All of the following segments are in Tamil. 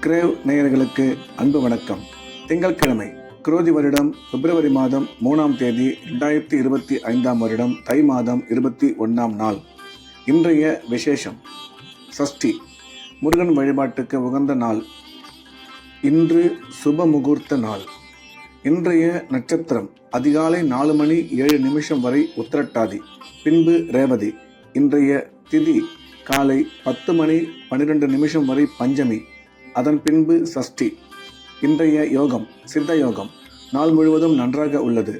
கிரேவ் நேயர்களுக்கு அன்பு வணக்கம். திங்கட்கிழமை, குரோதி வருடம் பிப்ரவரி மாதம் 3ஆம் தேதி 2025ஆம் வருடம் தை மாதம் 21ஆம் நாள். இன்றைய விசேஷம் சஷ்டி, முருகன் வழிபாட்டுக்கு உகந்த நாள். இன்று சுப முகூர்த்த நாள். இன்றைய நட்சத்திரம் அதிகாலை 4:07 வரை உத்திரட்டாதி, பின்பு ரேவதி. இன்றைய திதி காலை 10:12 வரை பஞ்சமி, அதன் பின்பு சஷ்டி. இன்றைய யோகம் சித்த யோகம். நாள் முழுவதும் நன்றாக உள்ளது.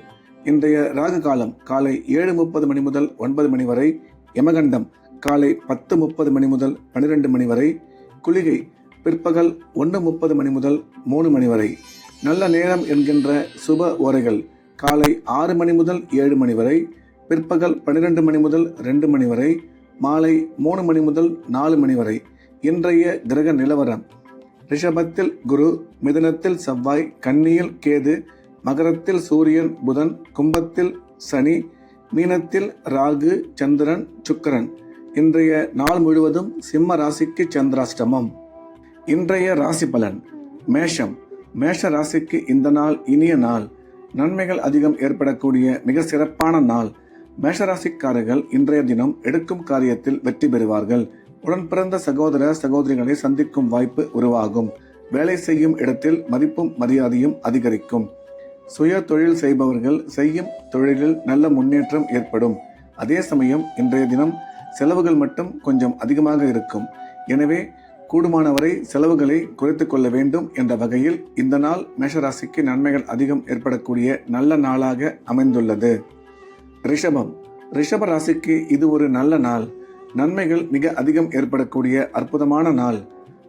இன்றைய ராகு காலம் காலை 7:30 முதல் 9 வரை, யமகண்டம் காலை 10:30 முதல் 12 வரை, குளிகை பிற்பகல் 1:30 முதல் 3 வரை. நல்ல நேரம் என்கின்ற சுப ஓரைகள் காலை 6 முதல் 7 வரை, பிற்பகல் 12 முதல் 2 வரை, மாலை 3 முதல் 4 வரை. இன்றைய கிரக நிலவரம்: ரிஷபத்தில் குரு, மிதுனத்தில் செவ்வாய், கன்னியில் கேது, மகரத்தில் சூரியன் புதன், கும்பத்தில் சனி, மீனத்தில் ராகு சந்திரன் சுக்கிரன். இன்றைய நாள் முழுவதும் சிம்ம ராசிக்கு சந்திராஷ்டமம். இன்றைய ராசி பலன்: மேஷம். மேஷ ராசிக்கு இந்த நாள் இனிய நாள். நன்மைகள் அதிகம் ஏற்படக்கூடிய மிக சிறப்பான நாள். மேஷராசிக்காரர்கள் இன்றைய தினம் எடுக்கும் காரியத்தில் வெற்றி பெறுவார்கள். உடன் பிறந்த சகோதர சகோதரிகளை சந்திக்கும் வாய்ப்பு உருவாகும். வேலை செய்யும் இடத்தில் மதிப்பும் மரியாதையும் அதிகரிக்கும். சுய தொழில் செய்பவர்கள் செய்யும் தொழிலில் நல்ல முன்னேற்றம் ஏற்படும். அதே சமயம் இன்றைய தினம் செலவுகள் மட்டும் கொஞ்சம் அதிகமாக இருக்கும். எனவே கூடுமானவரை செலவுகளை குறைத்துக் கொள்ள வேண்டும் என்ற வகையில் இந்த நாள் மேஷராசிக்கு நன்மைகள் அதிகம் ஏற்படக்கூடிய நல்ல நாளாக அமைந்துள்ளது. ரிஷபம். ரிஷப ராசிக்கு இது ஒரு நல்ல நாள். நன்மைகள் மிக அதிகம் ஏற்படக்கூடிய அற்புதமான நாள்.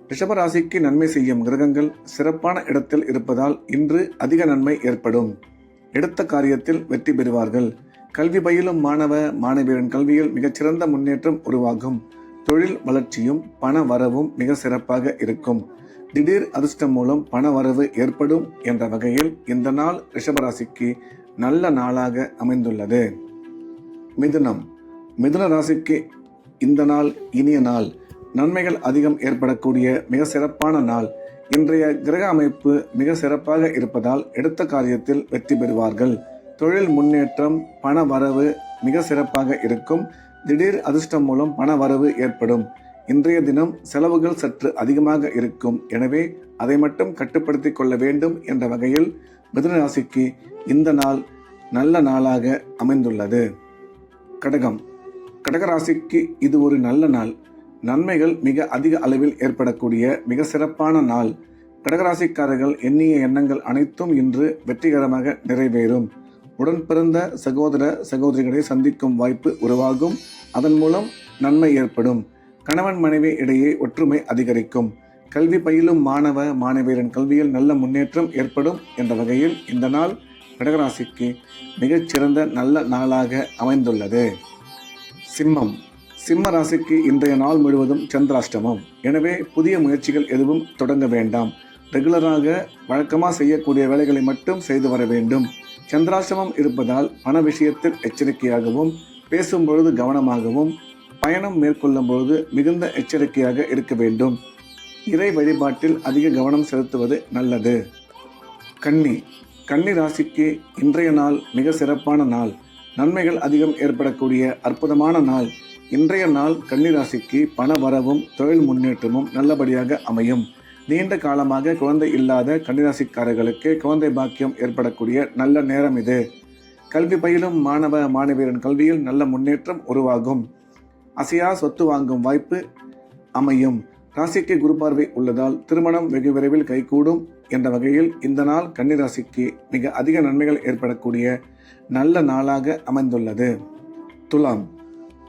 ரிஷபராசிக்கு நன்மை செய்யும் கிரகங்கள் சிறப்பான இடத்தில் இருப்பதால் இன்று அதிக நன்மை ஏற்படும். எடுத்த காரியத்தில் வெற்றி பெறுவார்கள். கல்வி பயிலும் மாணவ மாணவியரின் கல்வியில் மிகச்சிறந்த முன்னேற்றம் உருவாகும். தொழில் வளர்ச்சியும் பண வரவும் மிக சிறப்பாக இருக்கும். திடீர் அதிர்ஷ்டம் மூலம் பண வரவு ஏற்படும் என்ற வகையில் இந்த நாள் ரிஷபராசிக்கு நல்ல நாளாக அமைந்துள்ளது. மிதுனம். மிதுன ராசிக்கு இந்த நாள் இனிய நாள். நன்மைகள் அதிகம் ஏற்படக்கூடிய மிக சிறப்பான நாள். இன்றைய கிரக அமைப்பு மிக சிறப்பாக இருப்பதால் எடுத்த காரியத்தில் வெற்றி பெறுவார்கள். தொழில் முன்னேற்றம், பண வரவு மிக சிறப்பாக இருக்கும். திடீர் அதிர்ஷ்டம் மூலம் பண வரவு ஏற்படும். இன்றைய தினம் செலவுகள் சற்று அதிகமாக இருக்கும். எனவே அதை மட்டும் கட்டுப்படுத்தி கொள்ள வேண்டும் என்ற வகையில் மிதுன ராசிக்கு இந்த நாள் நல்ல நாளாக அமைந்துள்ளது. கடகம். கடகராசிக்கு இது ஒரு நல்ல நாள். நன்மைகள் மிக அதிக அளவில் ஏற்படக்கூடிய மிக சிறப்பான நாள். கடகராசிக்காரர்கள் எண்ணிய எண்ணங்கள் அனைத்தும் இன்று வெற்றிகரமாக நிறைவேறும். உடன் பிறந்த சகோதர சகோதரிகளை சந்திக்கும் வாய்ப்பு உருவாகும். அதன் மூலம் நன்மை ஏற்படும். கணவன் மனைவி இடையே ஒற்றுமை அதிகரிக்கும். கல்வி பயிலும் மாணவ மாணவியரின் கல்வியில் நல்ல முன்னேற்றம் ஏற்படும் என்ற வகையில் இந்த நாள் கடகராசிக்கு மிகச்சிறந்த நல்ல நாளாக அமைந்துள்ளது. சிம்மம். சிம்ம ராசிக்கு இன்றைய நாள் முழுவதும் சந்திராஷ்டமம். எனவே புதிய முயற்சிகள் எதுவும் தொடங்க வேண்டாம். ரெகுலராக வழக்கமாக செய்யக்கூடிய வேலைகளை மட்டும் செய்து வர வேண்டும். சந்திராஷ்டமம் இருப்பதால் பண விஷயத்தில் எச்சரிக்கையாகவும், பேசும்பொழுது கவனமாகவும், பயணம் மேற்கொள்ளும் பொழுது மிகுந்த எச்சரிக்கையாக இருக்க வேண்டும். இறை வழிபாட்டில் அதிக கவனம் செலுத்துவது நல்லது. கன்னி. கன்னி ராசிக்கு இன்றைய நாள் மிக சிறப்பான நாள். நன்மைகள் அதிகம் ஏற்படக்கூடிய அற்புதமான நாள். இன்றைய நாள் கன்னி ராசிக்கு பண வரவும் தொழில் முன்னேற்றமும் நல்லபடியாக அமையும். நீண்ட காலமாக குழந்தை இல்லாத கன்னிராசிக்காரர்களுக்கு குழந்தை பாக்கியம் ஏற்படக்கூடிய நல்ல நேரம் இது. கல்வி பயிலும் மாணவ மாணவியரின் கல்வியில் நல்ல முன்னேற்றம் உருவாகும். அசையா சொத்து வாங்கும் வாய்ப்பு அமையும். ராசிக்கு குரு பார்வை உள்ளதால் திருமணம் வெகு விரைவில் கைகூடும் என்ற வகையில் இந்த நாள் கன்னிராசிக்கு மிக அதிக நன்மைகள் ஏற்படக்கூடிய நல்ல நாளாக அமைந்துள்ளது. துலாம்.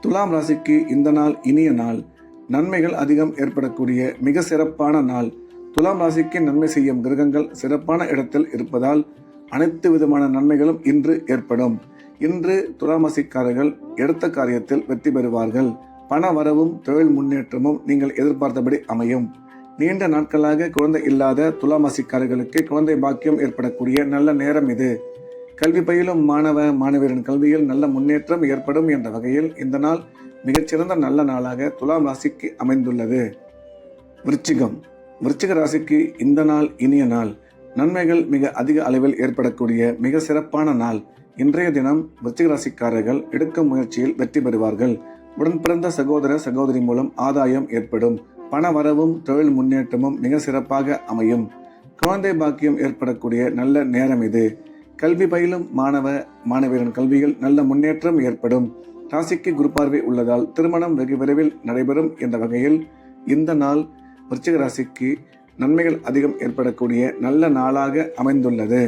துலாம் ராசிக்கு இந்த நாள் இனிய நாள். நன்மைகள் அதிகம் ஏற்படக்கூடிய மிக சிறப்பான நாள். துலாம் ராசிக்கு நன்மை செய்யும் கிரகங்கள் சிறப்பான இடத்தில் இருப்பதால் அனைத்து விதமான நன்மைகளும் இன்று ஏற்படும். இன்று துலாம் ராசிக்காரர்கள் எடுத்த காரியத்தில் வெற்றி பெறுவார்கள். பண வரவும் தொழில் முன்னேற்றமும் நீங்கள் எதிர்பார்த்தபடி அமையும். நீண்ட நாட்களாக குழந்தை இல்லாத துலாம் ராசிக்காரர்களுக்கு குழந்தை பாக்கியம் ஏற்படக்கூடிய நல்ல நேரம் இது. கல்வி பயிலும் மாணவ மாணவியரின் கல்வியில் நல்ல முன்னேற்றம் ஏற்படும் என்ற வகையில் இந்த நாள் மிகச்சிறந்த நல்ல நாளாக துலாம் ராசிக்கு அமைந்துள்ளது. விருச்சிகம். விருச்சிக ராசிக்கு இந்த நாள் இனிய நாள். நன்மைகள் மிக அதிக அளவில் ஏற்படக்கூடிய மிக சிறப்பான நாள். இன்றைய தினம் விருச்சிக ராசிக்காரர்கள் எடுக்கும் முயற்சியில் வெற்றி பெறுவார்கள். உடன் பிறந்த சகோதர சகோதரி மூலம் ஆதாயம் ஏற்படும். பண வரவும் தொழில் முன்னேற்றமும் மிக சிறப்பாக அமையும். குழந்தை பாக்கியம் ஏற்படக்கூடிய நல்ல நேரம் இது. கல்வி பயிலும் மாணவியரின் கல்வியில் நல்ல முன்னேற்றம் ஏற்படும். ராசிக்கு குரு பார்வை உள்ளதால் திருமணம் வெகு விரைவில் நடைபெறும் என்ற வகையில் இந்த நாள் விருச்சிக ராசிக்கு நன்மைகள் அதிகம் ஏற்படக்கூடிய நல்ல நாளாக அமைந்துள்ளது.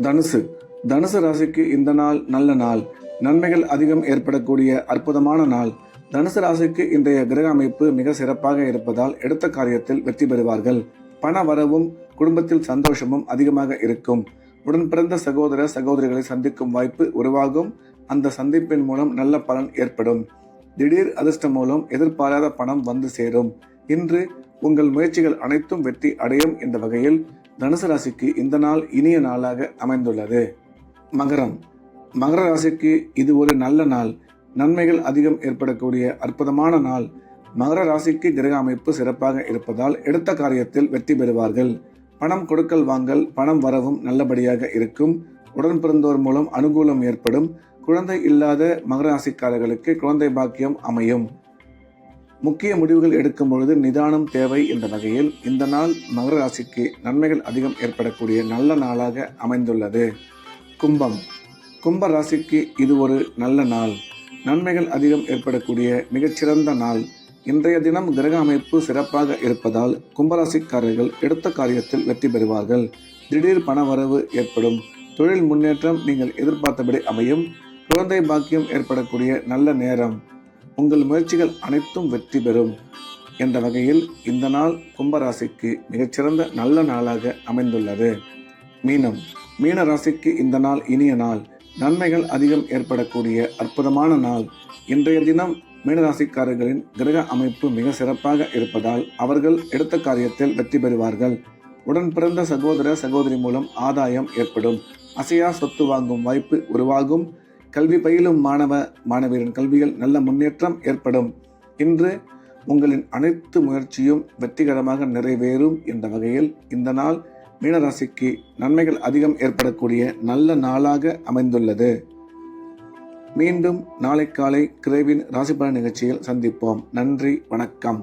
தனுசு ராசிக்கு இந்த நாள் நல்ல நாள். நன்மைகள் அதிகம் ஏற்படக்கூடிய அற்புதமான நாள். தனுசு ராசிக்கு இன்றைய கிரக அமைப்பு மிக சிறப்பாக இருப்பதால் எடுத்த காரியத்தில் வெற்றி பெறுவார்கள். பண வரவும் குடும்பத்தில் சந்தோஷமும் அதிகமாக இருக்கும். உடன் பிறந்த சகோதர சகோதரிகளை சந்திக்கும் வாய்ப்பு உருவாகும். அந்த சந்திப்பின் மூலம் நல்ல பலன் ஏற்படும். திடீர் அதிர்ஷ்டம் மூலம் எதிர்பாராத பணம் வந்து சேரும். இன்று உங்கள் முயற்சிகள் அனைத்தும் வெற்றி அடையும் என்ற வகையில் தனுசு ராசிக்கு இந்த நாள் இனிய நாளாக அமைந்துள்ளது. மகர ராசிக்கு இது ஒரு நல்ல நாள். நன்மைகள் அதிகம் ஏற்படக்கூடிய அற்புதமான நாள். மகர ராசிக்கு கிரக அமைப்பு சிறப்பாக இருப்பதால் எடுத்த காரியத்தில் வெற்றி பெறுவார்கள். பணம் கொடுக்கல் வாங்கல் பணம் வரவும் நல்லபடியாக இருக்கும். உடன் பிறந்தோர் மூலம் அனுகூலம் ஏற்படும். குழந்தை இல்லாத மகர ராசிக்காரர்களுக்கு குழந்தை பாக்கியம் அமையும். முக்கிய முடிவுகள் எடுக்கும் பொழுது நிதானம் தேவை என்ற வகையில் இந்த நாள் மகர ராசிக்கு நன்மைகள் அதிகம் ஏற்படக்கூடிய நல்ல நாளாக அமைந்துள்ளது. கும்ப ராசிக்கு இது ஒரு நல்ல நாள். நன்மைகள் அதிகம் ஏற்படக்கூடிய மிகச்சிறந்த நாள். இன்றைய தினம் கிரக அமைப்பு சிறப்பாக இருப்பதால் கும்பராசிக்காரர்கள் எடுத்த காரியத்தில் வெற்றி பெறுவார்கள். திடீர் பண வரவு ஏற்படும். தொழில் முன்னேற்றம் நீங்கள் எதிர்பார்த்தபடி அமையும். குழந்தை பாக்கியம் ஏற்படக்கூடிய நல்ல நேரம். உங்கள் முயற்சிகள் அனைத்தும் வெற்றி பெறும் என்ற வகையில் இந்த நாள் கும்பராசிக்கு மிகச்சிறந்த நல்ல நாளாக அமைந்துள்ளது. மீன ராசிக்கு இந்த நாள் இனிய நாள். நன்மைகள் அதிகம் ஏற்படக்கூடிய அற்புதமான நாள். இன்றைய தினம் மீனராசிக்காரர்களின் கிரக அமைப்பு மிக சிறப்பாக இருப்பதால் அவர்கள் எடுத்த காரியத்தில் வெற்றி பெறுவார்கள். உடன் பிறந்த சகோதர சகோதரி மூலம் ஆதாயம் ஏற்படும். அசையா சொத்து வாங்கும் வாய்ப்பு உருவாகும். கல்வி பயிலும் மாணவியரின் கல்வியில் நல்ல முன்னேற்றம் ஏற்படும். இன்று உங்களின் அனைத்து முயற்சியும் வெற்றிகரமாக நிறைவேறும் என்ற வகையில் இந்த நாள் மீனராசிக்கு நன்மைகள் அதிகம் ஏற்படக்கூடிய நல்ல நாளாக அமைந்துள்ளது. மீண்டும் நாளை காலை கிரேவின் ராசி பலன் நிகழ்ச்சியில் சந்திப்போம். நன்றி, வணக்கம்.